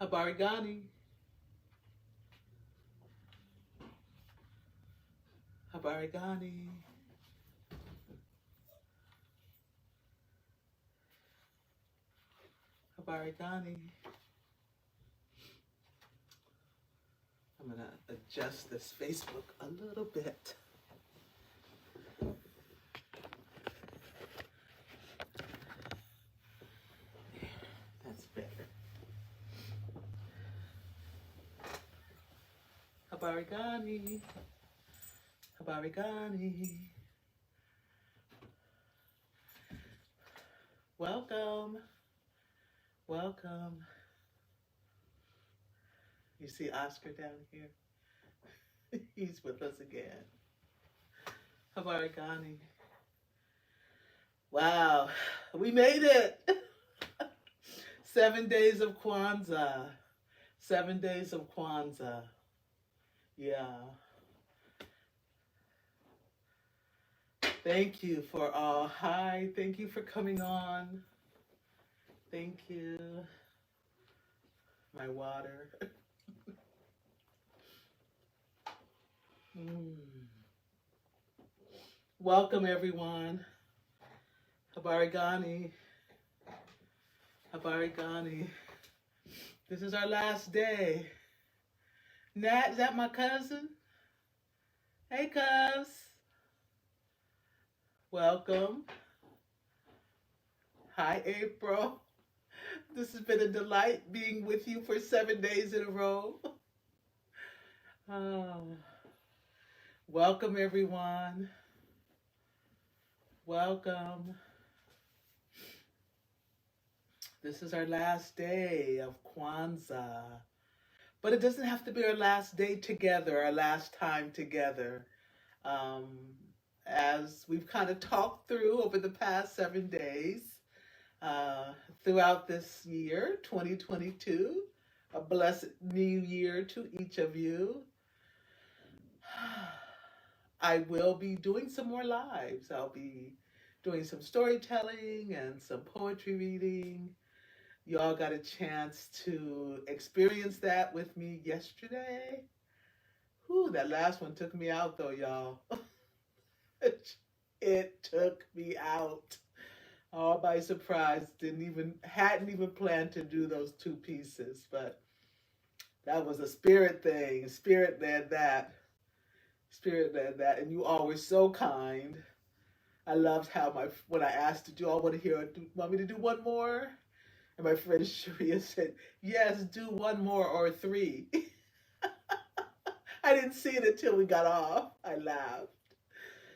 Habari gani? Habari gani? Habari gani? I'm gonna adjust this Facebook a little bit. That's better. Habari gani? Habari gani? Welcome. Welcome. You see Oscar down here? He's with us again. Habari gani? Wow, we made it. 7 days of Kwanzaa. 7 days of Kwanzaa. Yeah. Thank you for all. Hi, thank you for coming on. Thank you. My water. Welcome, everyone. Habari gani. Habari gani. This is our last day. Nat, is that my cousin? Hey, cuz. Welcome. Hi, April. This has been a delight being with you for 7 days in a row. Oh. Welcome, everyone. Welcome. This is our last day of Kwanzaa. But it doesn't have to be our last day together, our last time together. As we've kind of talked through over the past 7 days, throughout this year, 2022, a blessed new year to each of you. I will be doing some more lives. I'll be doing some storytelling and some poetry reading. You all got a chance to experience that with me yesterday. Whew, that last one took me out though, y'all. It took me out. All by surprise. Hadn't even planned to do those 2 pieces, but that was a spirit thing. Spirit led that. Spirit led that, and you all were so kind. I loved how when I asked, did you all want me to do one more? And my friend Sharia said, yes, do 1 more or 3. I didn't see it until we got off. I laughed.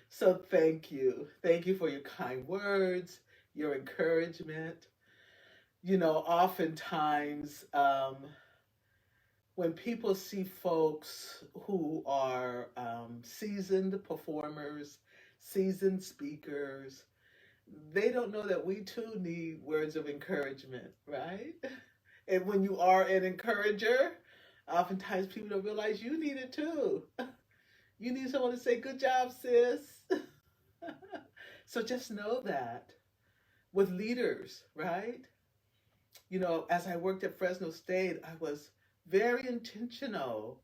So thank you. Thank you for your kind words, your encouragement. You know, oftentimes, when people see folks who are seasoned performers, seasoned speakers, they don't know that we too need words of encouragement, right? And when you are an encourager, oftentimes people don't realize you need it too. You need someone to say, good job, sis. So just know that with leaders, right? You know, as I worked at Fresno State, I was very intentional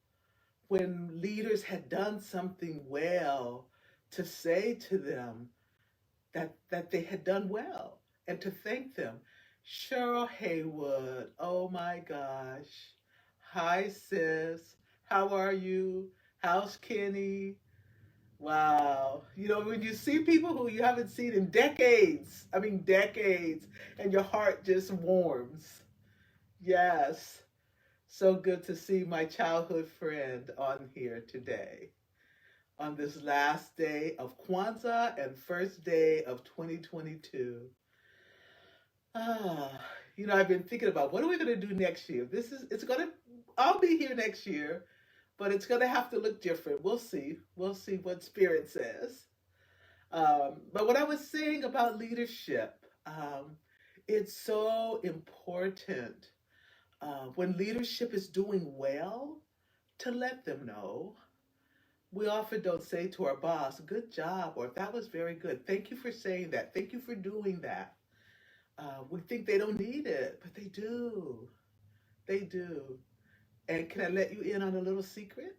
when leaders had done something well to say to them that they had done well and to thank them. Cheryl Haywood, oh my gosh. Hi, sis. How are you? How's Kenny? Wow. You know, when you see people who you haven't seen in decades, and your heart just warms. Yes. So good to see my childhood friend on here today, on this last day of Kwanzaa and first day of 2022. You know, I've been thinking about what are we going to do next year? I'll be here next year, but it's going to have to look different. We'll see. We'll see what Spirit says. But what I was saying about leadership, it's so important when leadership is doing well to let them know. We often don't say to our boss, good job, or that was very good. Thank you for saying that. Thank you for doing that. We think they don't need it, but they do. They do. And can I let you in on a little secret?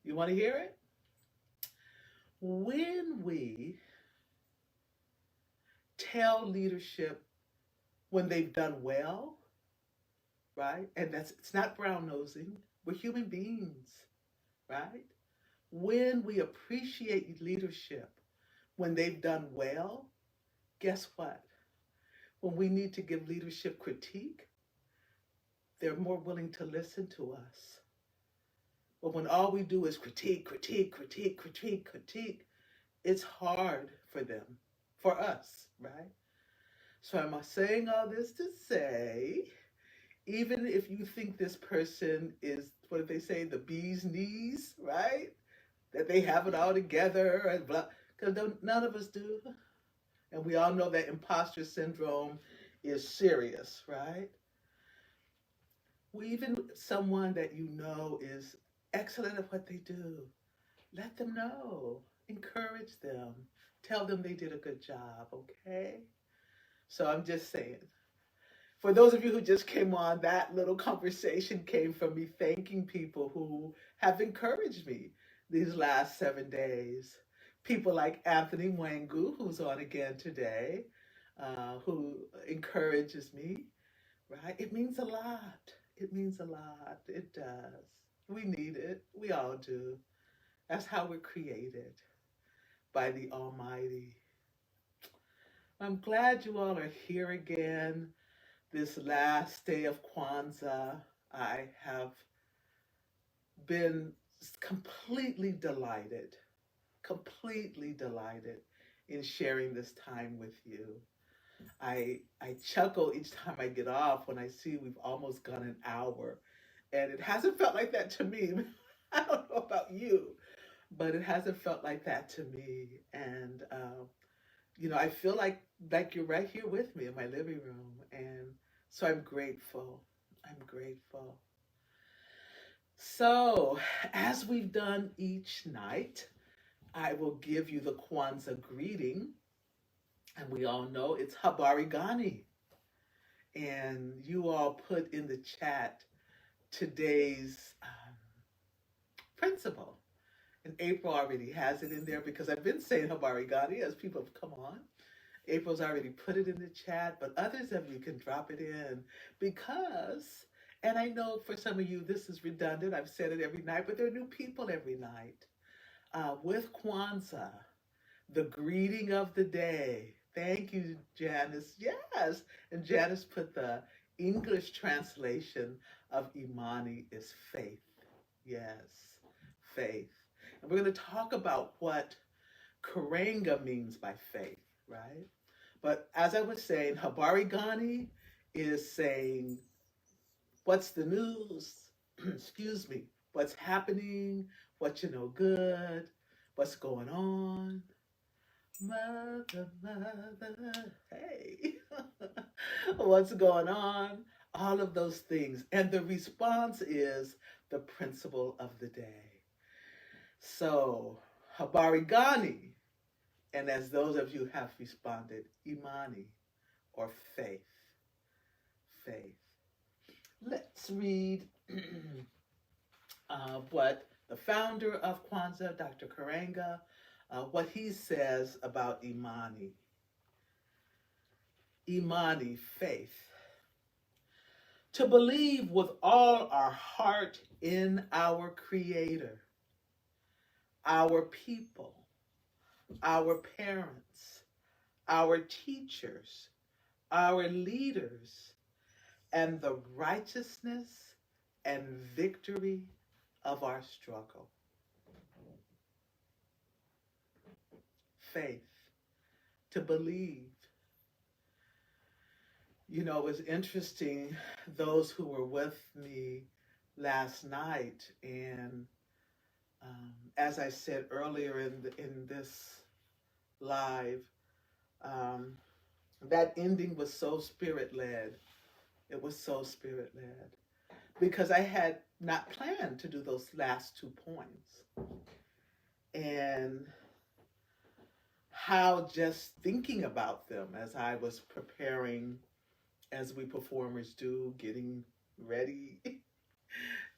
You want to hear it? When we tell leadership when they've done well, right? And that's it's not brown nosing. We're human beings, right? When we appreciate leadership when they've done well, guess what? When we need to give leadership critique, they're more willing to listen to us. But when all we do is critique, critique, critique, critique, critique, it's hard for them, for us, right? So I'm saying all this to say, even if you think this person is, what do they say, the bee's knees, right? That they have it all together and blah, because none of us do. And we all know that imposter syndrome is serious, right? Even someone that you know is excellent at what they do, let them know. Encourage them. Tell them they did a good job, okay? So I'm just saying. For those of you who just came on, that little conversation came from me thanking people who have encouraged me these last 7 days. People like Anthony Mwangu, who's on again today, who encourages me, right? It means a lot. It means a lot. It does. We need it. We all do. That's how we're created, by the Almighty. I'm glad you all are here again this last day of Kwanzaa. I have been completely delighted in sharing this time with you. I chuckle each time I get off when I see we've almost gone an hour. And it hasn't felt like that to me. I don't know about you, but it hasn't felt like that to me. And, I feel like you're right here with me in my living room. And so I'm grateful. I'm grateful. So, as we've done each night, I will give you the Kwanzaa greeting. And we all know it's Habari Gani. And you all put in the chat today's principle. And April already has it in there because I've been saying Habari Gani as people have come on. April's already put it in the chat, but others of you can drop it in because, and I know for some of you this is redundant, I've said it every night, but there are new people every night. With Kwanzaa, the greeting of the day. Thank you, Janice. Yes. And Janice put the English translation of Imani is faith. Yes, faith. And we're going to talk about what Karenga means by faith, right? But as I was saying, Habari Gani is saying, what's the news? Excuse me. What's happening? What you know good? What's going on? Mother, hey. What's going on? All of those things. And the response is the principle of the day. So, Habari Gani, and as those of you have responded, Imani, or faith. Faith. Let's read what the founder of Kwanzaa, Dr. Karenga, what he says about Imani. Imani, faith. To believe with all our heart in our Creator, our people, our parents, our teachers, our leaders, and the righteousness and victory of our struggle. Faith, to believe. You know, it was interesting, those who were with me last night, and as I said earlier in this live, that ending was so spirit-led. It was so spirit-led because I had not planned to do those last 2 points. And how just thinking about them as I was preparing as we performers do, getting ready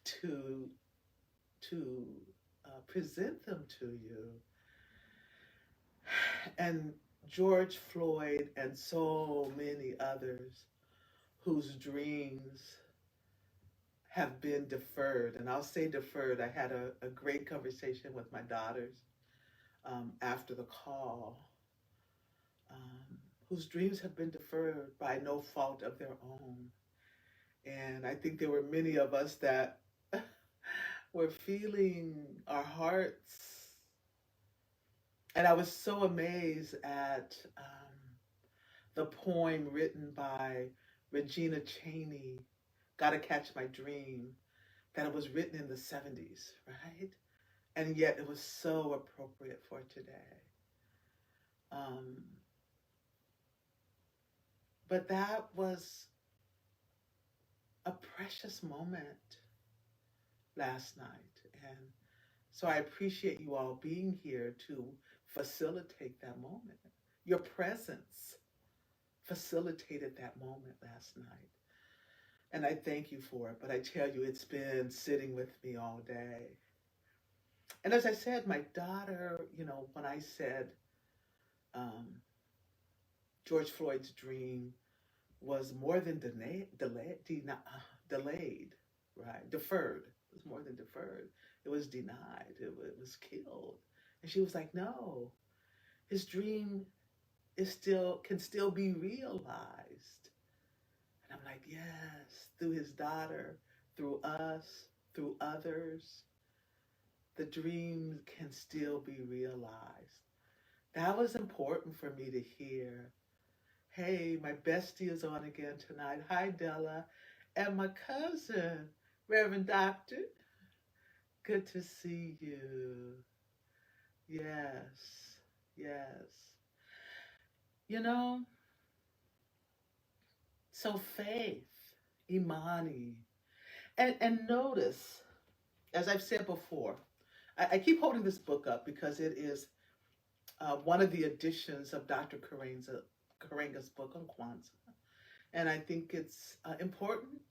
to to present them to you. And George Floyd and so many others whose dreams have been deferred. And I'll say deferred. I had a great conversation with my daughters after the call, um, whose dreams have been deferred by no fault of their own. And I think there were many of us that were feeling our hearts. And I was so amazed at the poem written by Regina Cheney, Gotta Catch My Dream, that it was written in the 70s, right? And yet it was so appropriate for today. But that was a precious moment last night. And so I appreciate you all being here to facilitate that moment. Your presence facilitated that moment last night. And I thank you for it. But I tell you, it's been sitting with me all day. And as I said, my daughter, when I said George Floyd's dream was more than delayed, right? Deferred. It was more than deferred. It was denied. It was killed. And she was like, no, his dream can still be realized. And I'm like, yes, through his daughter, through us, through others, the dream can still be realized. That was important for me to hear. Hey, my bestie is on again tonight. Hi, Della. And my cousin, Reverend Doctor. Good to see you. Yes, yes. So faith, Imani. And notice, as I've said before, I keep holding this book up because it is one of the editions of Dr. Karenga's book on Kwanzaa. And I think it's important,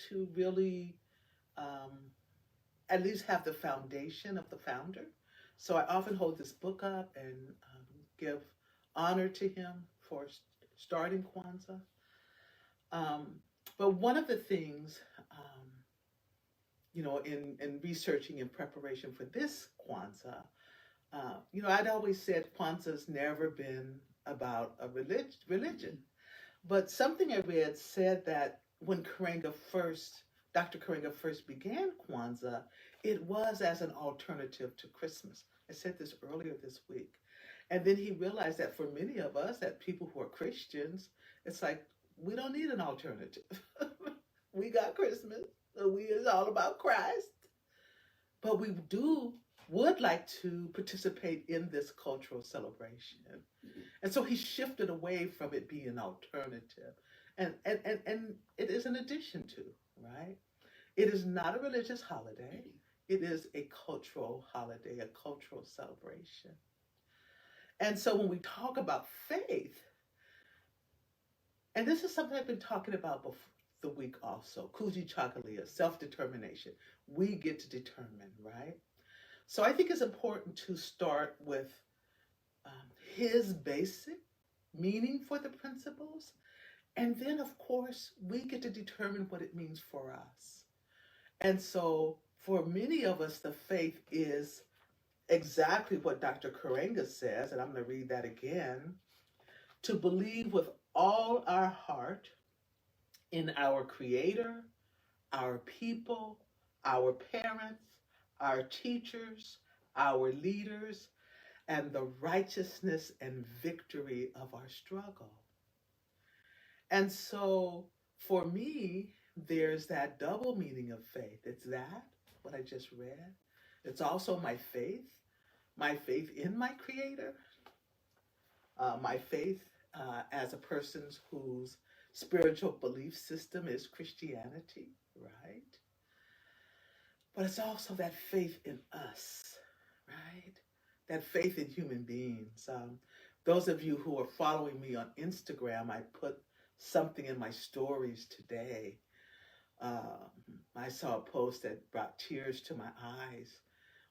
to really at least have the foundation of the founder. So I often hold this book up and give honor to him for starting Kwanzaa. But one of the things, in researching in preparation for this Kwanzaa, I'd always said Kwanzaa's never been about a religion. But something I read said that when Dr. Karenga first began Kwanzaa, it was as an alternative to Christmas. I said this earlier this week. And then he realized that for many of us, that people who are Christians, it's like, we don't need an alternative. We got Christmas. So it's all about Christ. But we would like to participate in this cultural celebration. And so he shifted away from it being an alternative. And it is an addition to, right? It is not a religious holiday. It is a cultural holiday, a cultural celebration. And so when we talk about faith, and this is something I've been talking about before the week also, Kuji Chakalia, self-determination. We get to determine, right? So I think it's important to start with his basic meaning for the principles. And then, of course, we get to determine what it means for us. And so for many of us, the faith is exactly what Dr. Karenga says, and I'm going to read that again, to believe with all our heart in our Creator, our people, our parents, our teachers, our leaders, and the righteousness and victory of our struggle. And so for me, there's that double meaning of faith. It's that, what I just read. It's also my faith in my Creator, my faith as a person whose spiritual belief system is Christianity, right? But it's also that faith in us, right? That faith in human beings. Those of you who are following me on Instagram, I put something in my stories today. I saw a post that brought tears to my eyes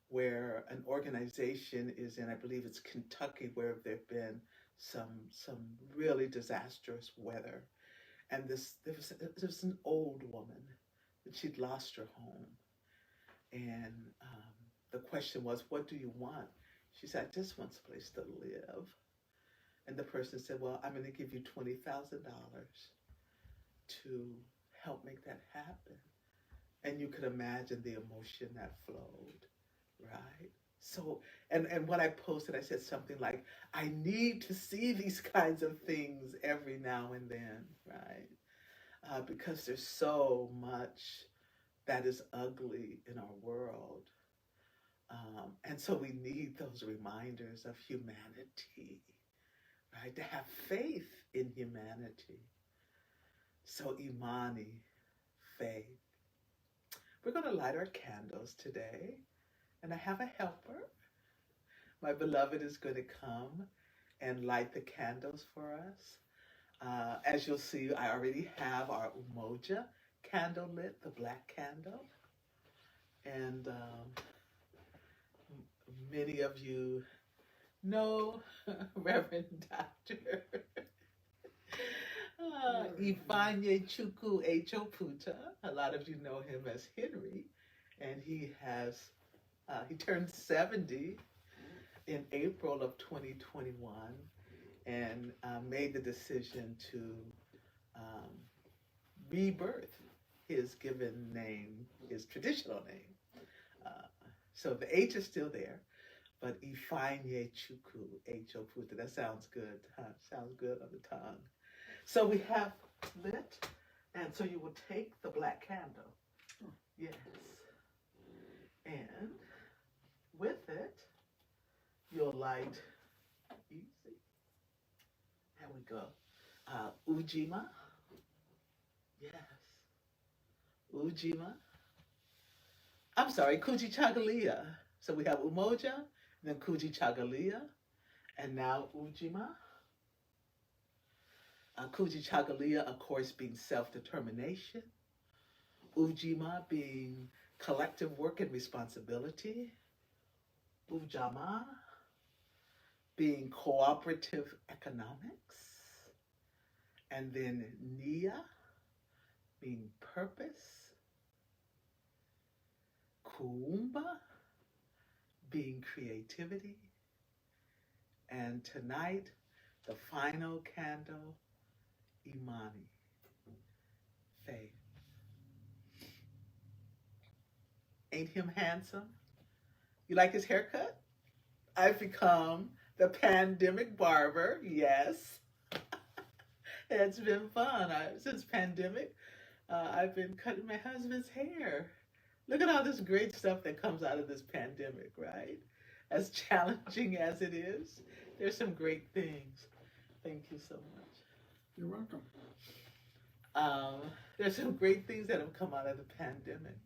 where an organization is in, I believe it's Kentucky, where there've been some really disastrous weather. And there was an old woman that she'd lost her home. And the question was, what do you want? She said, I just want a place to live. And the person said, well, I'm going to give you $20,000 to help make that happen. And you could imagine the emotion that flowed, right? So, and what I posted, I said something like, I need to see these kinds of things every now and then, right? Because there's so much that is ugly in our world. And so we need those reminders of humanity, right? To have faith in humanity. So Imani, faith. We're going to light our candles today, and I have a helper. My beloved is going to come and light the candles for us. As you'll see, I already have our Umoja candle lit, the black candle. And many of you know Reverend Dr. Ifanye Chukwu Echoputa. A lot of you know him as Henry, and he turned 70 in April of 2021, and made the decision to rebirth his given name, his traditional name. So the H is still there, but Ifanye Chukwu Echoputa. That sounds good, huh? Sounds good on the tongue. So we have lit, and so you will take the black candle. Yes. And with it, you'll light, easy. There we go. Ujima. Yes. Ujima. I'm sorry, Kuji Chagalia. So we have Umoja, then Kuji Chagalia, and now Ujima. Kuji Chagalia, of course, being self-determination. Ujima being collective work and responsibility. Ujama being cooperative economics. And then Nia being purpose. Kuumba being creativity. And tonight, the final candle, Imani, faith. Ain't him handsome? You like his haircut? I've become the pandemic barber, yes. It's been fun. Since pandemic, I've been cutting my husband's hair. Look at all this great stuff that comes out of this pandemic, right? As challenging as it is, there's some great things. Thank you so much. You're welcome. There's some great things that have come out of the pandemic.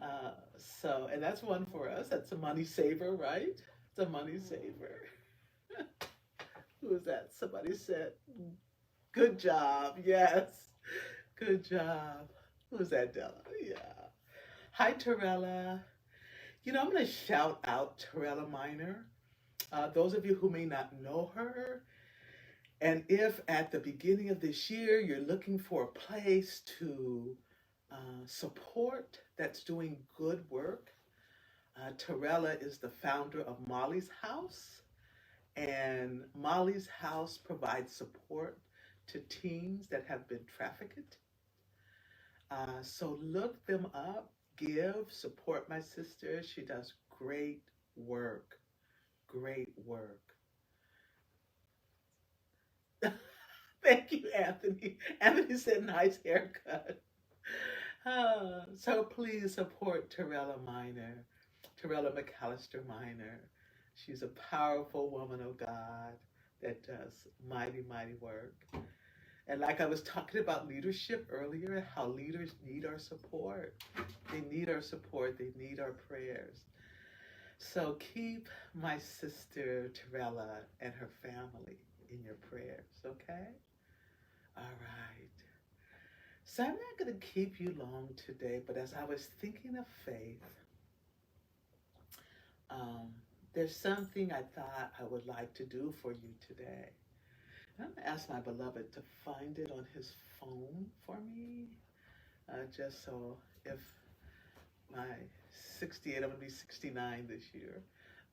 And that's one for us. That's a money saver, right? It's a money saver. Who is that? Somebody said, good job. Yes. Good job. Who's that, Della? Yeah. Hi, Torella. You know, I'm going to shout out Torella Minor. Those of you who may not know her, and if at the beginning of this year you're looking for a place to support that's doing good work, Torella is the founder of Molly's House, and Molly's House provides support to teens that have been trafficked. So look them up, give, support my sister. She does great work. Great work. Thank you, Anthony. Anthony said nice haircut. So please support Torella Minor, Torella McAllister Minor. She's a powerful woman of God that does mighty, mighty work. And like I was talking about leadership earlier, how leaders need our support. They need our support. They need our prayers. So keep my sister Torella and her family in your prayers, okay? All right. So I'm not going to keep you long today, but as I was thinking of faith, um, there's something I thought I would like to do for you today. I'm going to ask my beloved to find it on his phone for me, just so if my 68, I'm going to be 69 this year,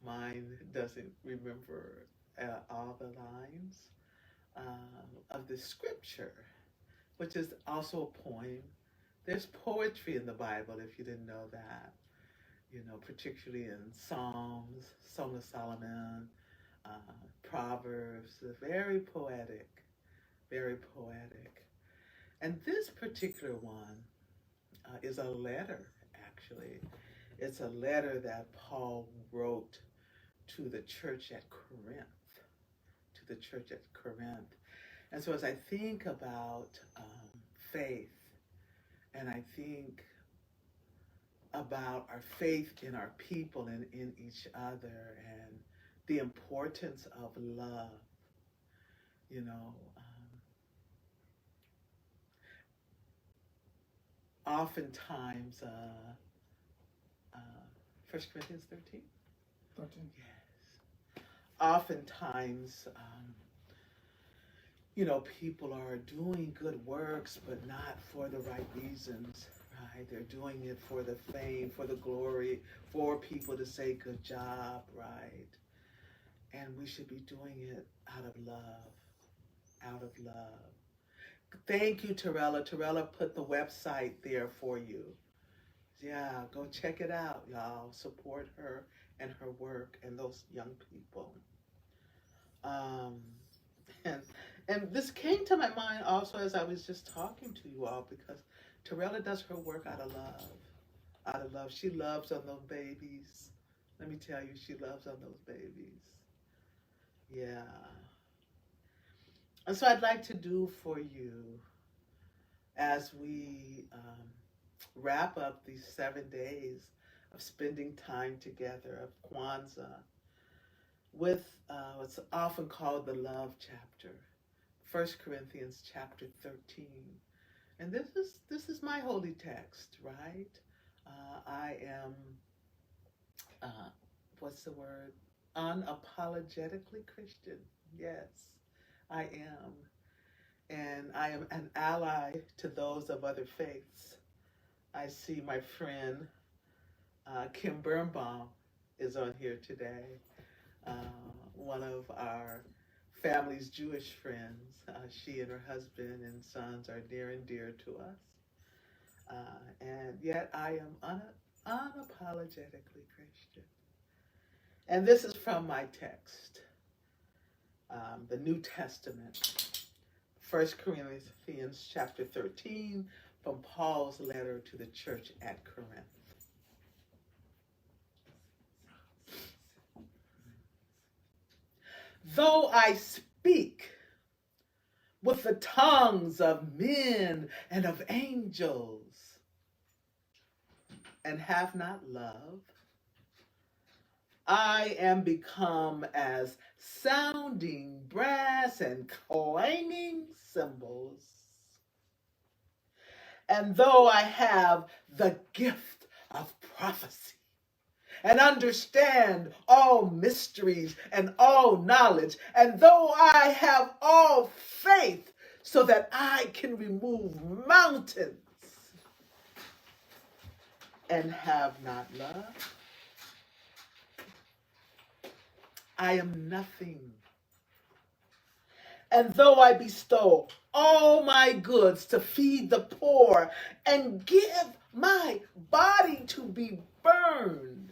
mine doesn't remember all the lines of the scripture, which is also a poem. There's poetry in the Bible, if you didn't know that, particularly in Psalms, Song of Solomon, uh, Proverbs, very poetic, very poetic. And this particular one is a letter, actually. It's a letter that Paul wrote to the church at Corinth, to the church at Corinth. And so as I think about faith, and I think about our faith in our people and in each other, and the importance of love, you know, oftentimes, 1 Corinthians 13? 13. Yes. Oftentimes, people are doing good works, but not for the right reasons, right? They're doing it for the fame, for the glory, for people to say good job, right? And we should be doing it out of love, out of love. Thank you, Torella. Torella put the website there for you. Yeah, go check it out, y'all. Support her and her work and those young people. Um, and and this came to my mind also as I was just talking to you all, because Torella does her work out of love. Out of love. She loves on those babies. Let me tell you, she loves on those babies. Yeah. And so I'd like to do for you, as we wrap up these 7 days of spending time together, of Kwanzaa, with what's often called the love chapter, 1 Corinthians chapter 13. And this is my holy text, right? I am, what's the word? Unapologetically Christian. Yes, I am. And I am an ally to those of other faiths. I see my friend Kim Birnbaum is on here today. One of our family's Jewish friends. She and her husband and sons are near and dear to us. And yet I am unapologetically Christian. And this is from my text, the New Testament, 1 Corinthians chapter 13, from Paul's letter to the church at Corinth. Though I speak with the tongues of men and of angels, and have not love, I am become as sounding brass and clanging cymbals. And though I have the gift of prophecy, and understand all mysteries and all knowledge, and though I have all faith so that I can remove mountains, and have not love, I am nothing. And though I bestow all my goods to feed the poor and give my body to be burned,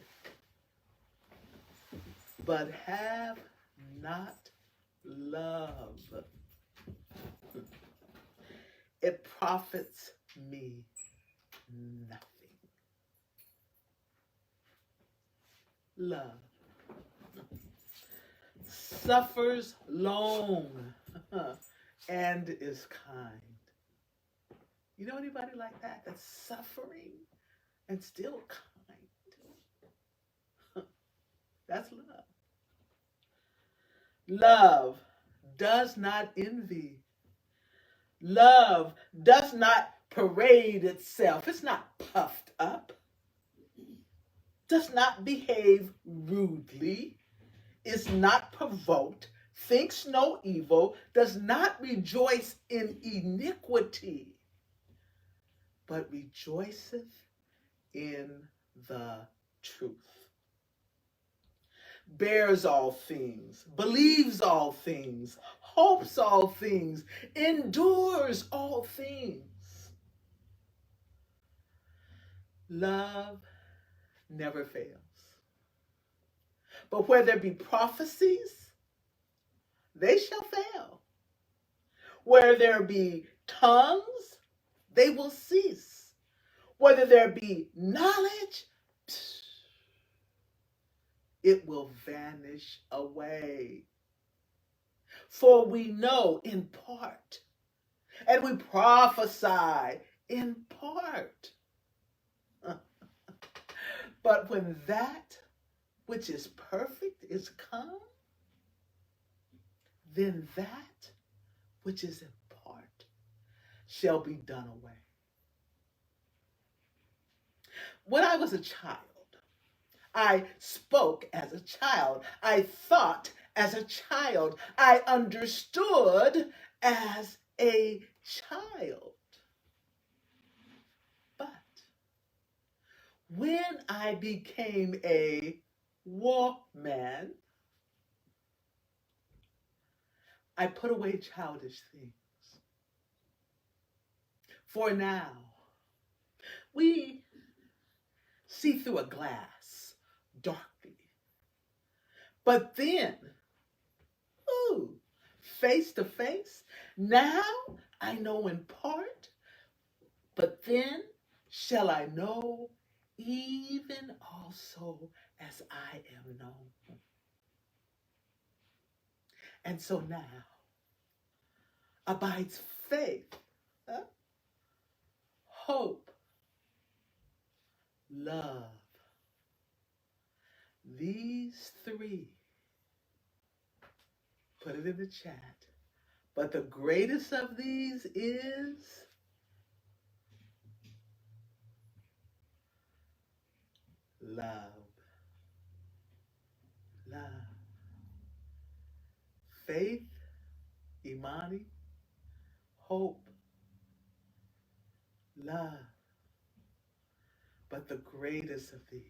but have not love, it profits me nothing. Love suffers long and is kind. You know anybody like that? That's suffering and still kind. That's love. Love does not envy. Love does not parade itself. It's not puffed up. Does not behave rudely. Is not provoked. Thinks no evil. Does not rejoice in iniquity, but rejoiceth in the truth. Bears all things, believes all things, hopes all things, endures all things. Love never fails. But where there be prophecies, they shall fail. Where there be tongues, they will cease. Whether there be knowledge, it will vanish away. For we know in part, and we prophesy in part. But when that which is perfect is come, then that which is in part shall be done away. When I was a child, I spoke as a child. I thought as a child. I understood as a child. But when I became a woman, I put away childish things. For now, we see through a glass darkly. But then, face to face, now I know in part, but then shall I know even also as I am known. And so now abides faith, hope, love. These three, put it in the chat, but the greatest of these is love. Love. Faith, Imani, hope, love. But the greatest of these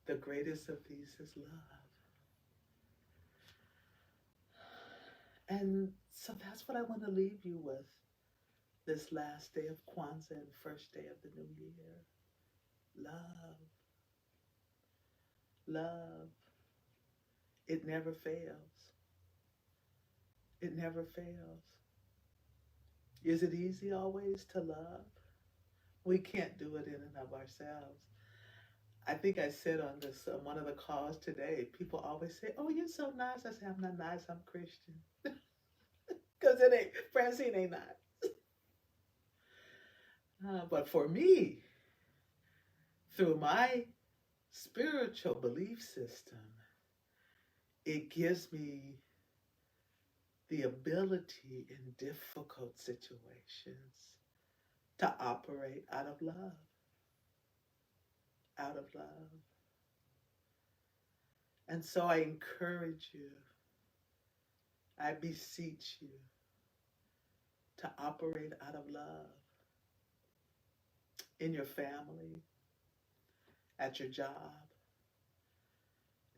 is love. And so that's what I want to leave you with this last day of Kwanzaa and first day of the new year. Love. Love. It never fails. It never fails. Is it easy always to love? We can't do it in and of ourselves. I think I said on this one of the calls today, people always say, "Oh, you're so nice." I say, "I'm not nice, I'm Christian." Because Francine ain't nice. But for me, through my spiritual belief system, it gives me the ability in difficult situations to operate out of love. Out of love. And so I encourage you, I beseech you to operate out of love in your family, at your job,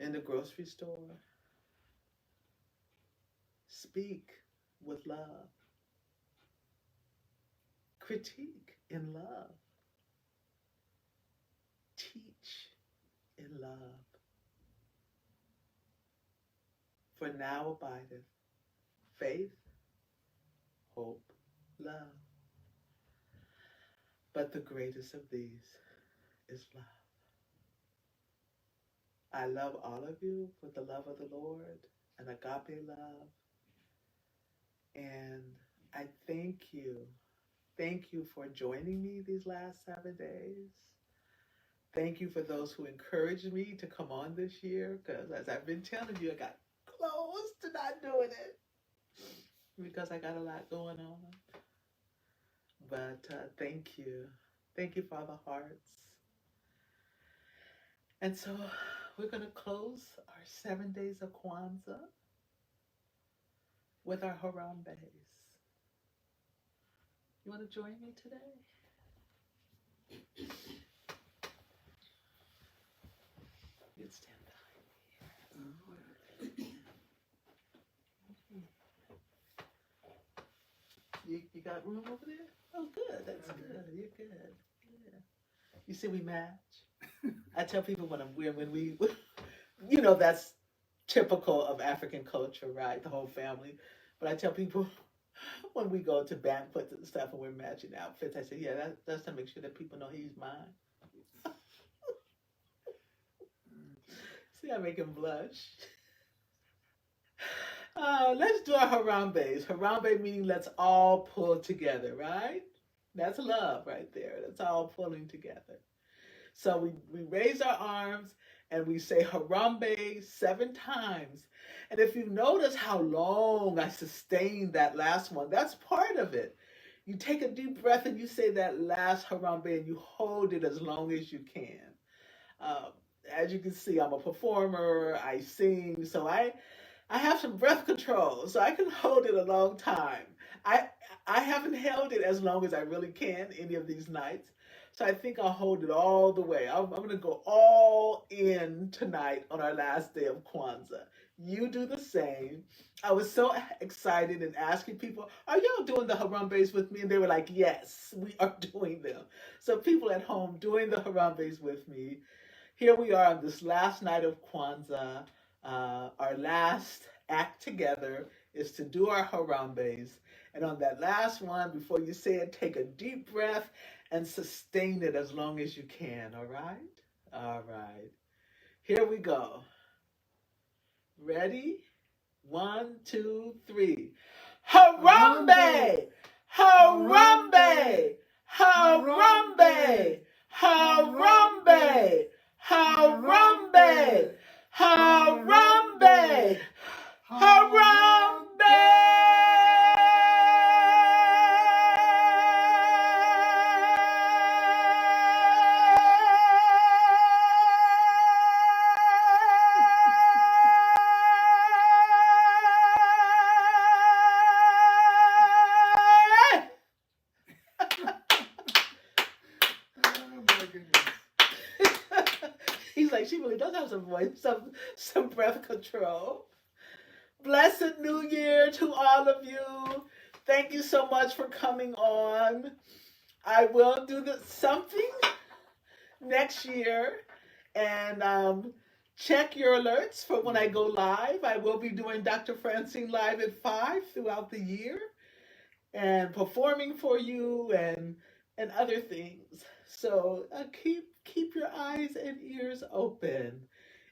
in the grocery store. Speak with love. Critique in love. Teach in love. For now abideth faith, hope, love. But the greatest of these is love. I love all of you with the love of the Lord and agape love. And I thank you. Thank you for joining me these last 7 days. Thank you for those who encouraged me to come on this year, because as I've been telling you, I got close to not doing it. because I got a lot going on. But thank you. Thank you for the hearts. And so we're going to close our 7 days of Kwanzaa with our Harambe's. You want to join me today? You'd stand behind me. You got room over there? Oh, good. That's good. You're good. Yeah. You see, we match. I tell people when we, that's typical of African culture, right? The whole family. But I tell people when we go to banquets and stuff and we're matching outfits, I say, yeah, that's to make sure that people know he's mine. See, I make him blush. Let's do our Harambe's. Harambe meaning let's all pull together, right? That's love right there. That's all pulling together. So we raise our arms and we say Harambe 7 times. And if you notice how long I sustained that last one, that's part of it. You take a deep breath and you say that last Harambe and you hold it as long as you can. As you can see, I'm a performer, I sing, so I have some breath control, so I can hold it a long time. I haven't held it as long as I really can any of these nights. So I think I'll hold it all the way. I'm going to go all in tonight on our last day of Kwanzaa. You do the same. I was so excited and asking people, are y'all doing the Harambe's with me? And they were like, yes, we are doing them. So people at home doing the Harambe's with me. Here we are on this last night of Kwanzaa. Our last act together is to do our Harambe's. And on that last one, before you say it, take a deep breath and sustain it as long as you can, all right? All right. Here we go. Ready? 1, 2, 3. Harambe! Harambe! Harambe! Harambe! Harambe! Harambe! Harambe! He's like, she really does have some voice, some breath control. Blessed New Year to all of you. Thank you so much for coming on. I will do something next year, and check your alerts for when I go live. I will be doing Dr. Francine live at 5 throughout the year and performing for you and other things. So keep your eyes and ears open,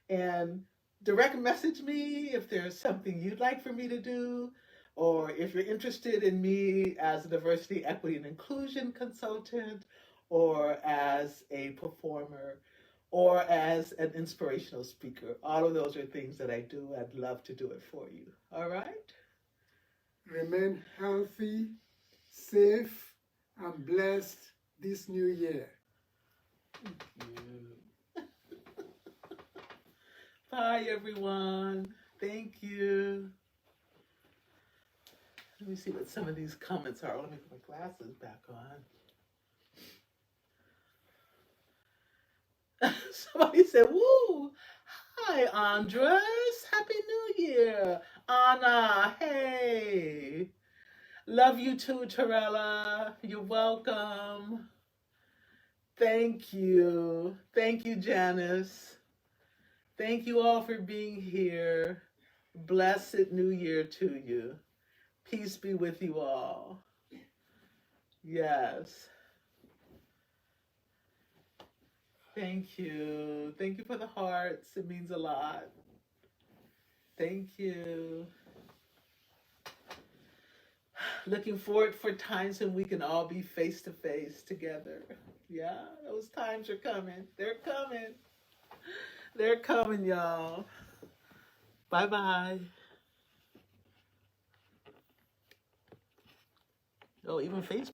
and direct message me if there's something you'd like for me to do, or if you're interested in me as a diversity, equity, and inclusion consultant, or as a performer, or as an inspirational speaker. All of those are things that I do. I'd love to do it for you. All right? Remain healthy, safe, and blessed this new year. Thank you. Bye, everyone. Thank you. Let me see what some of these comments are. Let me put my glasses back on. Somebody said, woo! Hi, Andres. Happy New Year. Anna, hey. Love you too, Torella. You're welcome. Thank you. Thank you, Janice. Thank you all for being here. Blessed New Year to you. Peace be with you all. Yes. Thank you. Thank you for the hearts. It means a lot. Thank you. Looking forward for times when we can all be face to face together. Yeah, those times are coming. They're coming. They're coming, y'all. Bye-bye. Oh, even Facebook.